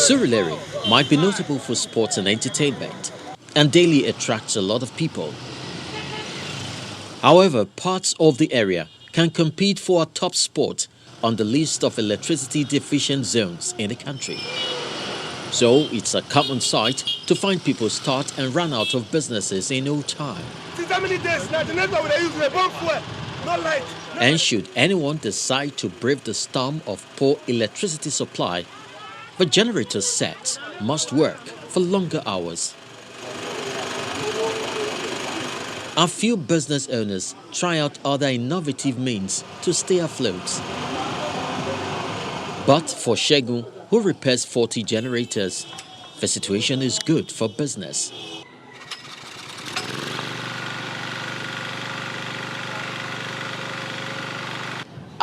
Surulere might be notable for sports and entertainment and daily attracts a lot of people. However, parts of the area can compete for a top spot on the list of electricity deficient zones in the country. So it's a common sight to find people start and run out of businesses in no time. And should anyone decide to brave the storm of poor electricity supply, the generator sets must work for longer hours. A few business owners try out other innovative means to stay afloat. But for Shegun, who repairs 40 generators, the situation is good for business.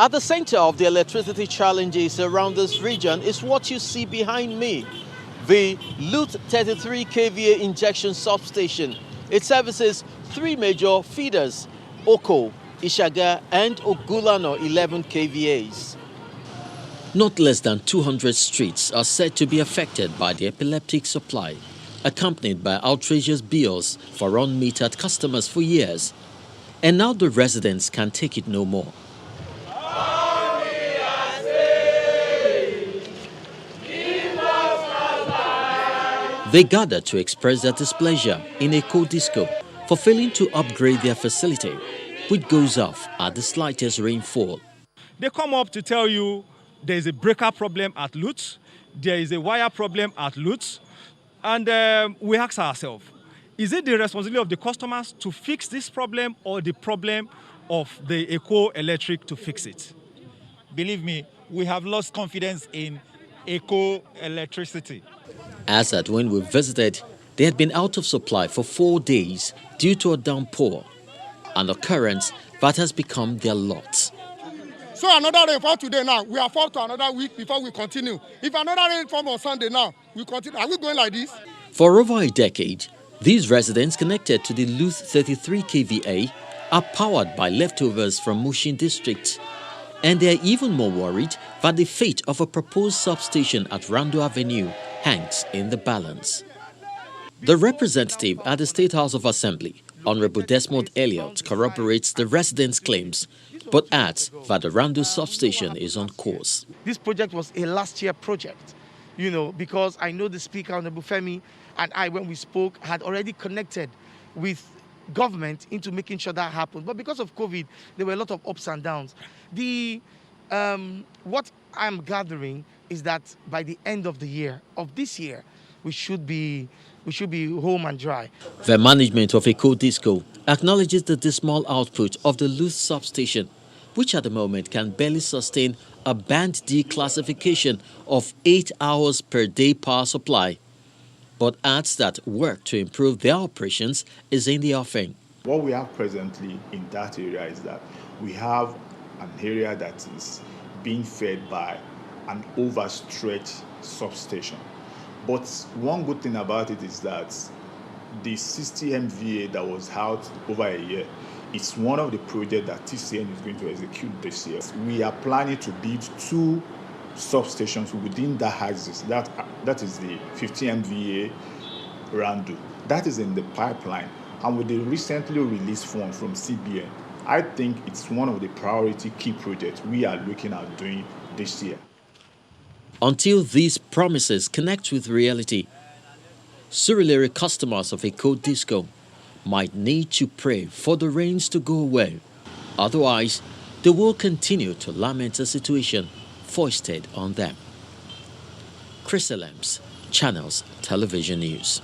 At the center of the electricity challenges around this region is what you see behind me, the Lut 33 kVA injection substation. It services three major feeders, Oko, Ishaga and Ogulano 11 kVAs. Not less than 200 streets are said to be affected by the epileptic supply, accompanied by outrageous bills for unmetered customers for years. And now the residents can take it no more. They gather to express their displeasure in a co-disco for failing to upgrade their facility, which goes off at the slightest rainfall. They come up to tell you there is a breaker problem at Lutz, there is a wire problem at Lutz, and we ask ourselves, is it the responsibility of the customers to fix this problem or the problem of the Eco Electric to fix it? Believe me, we have lost confidence in Eco Electricity. As at when we visited, they had been out of supply for 4 days due to a downpour, an occurrence that has become their lot. So another rainfall today now, we are forward to another week before we continue. If another rainfall on Sunday now, we continue. Are we going like this? For over a decade, these residents connected to the Lut 33 kVA are powered by leftovers from Mushin district. And they are even more worried that the fate of a proposed substation at Rando Avenue hangs in the balance. The representative at the State House of Assembly, Honorable Desmond Elliott, corroborates the residents' claims, but adds that the Rando substation is on course. This project was a last year project, because I know the Speaker, Honorable Femi, and I, when we spoke, had already connected with government into making sure that happened. But because of COVID, there were a lot of ups and downs. What I'm gathering is that by the end of this year, we should be home and dry. The management of Eco Disco acknowledges the dismal output of the Lut substation, which at the moment can barely sustain a Band D classification of 8 hours per day power supply, but adds that work to improve their operations is in the offing. What we have presently in that area is that we have an area that is being fed by an overstretched substation. But one good thing about it is that the 60 MVA that was out over a year, it's one of the projects that TCN is going to execute this year. We are planning to build 2 substations within that axis. That is the 50 MVA Rando. That is in the pipeline. And with the recently released fund from CBN, I think it's one of the priority key projects we are looking at doing this year. Until these promises connect with reality, Surulere customers of Eco Disco might need to pray for the rains to go away. Otherwise, they will continue to lament the situation foisted on them. Chris Lamps, Channels Television News.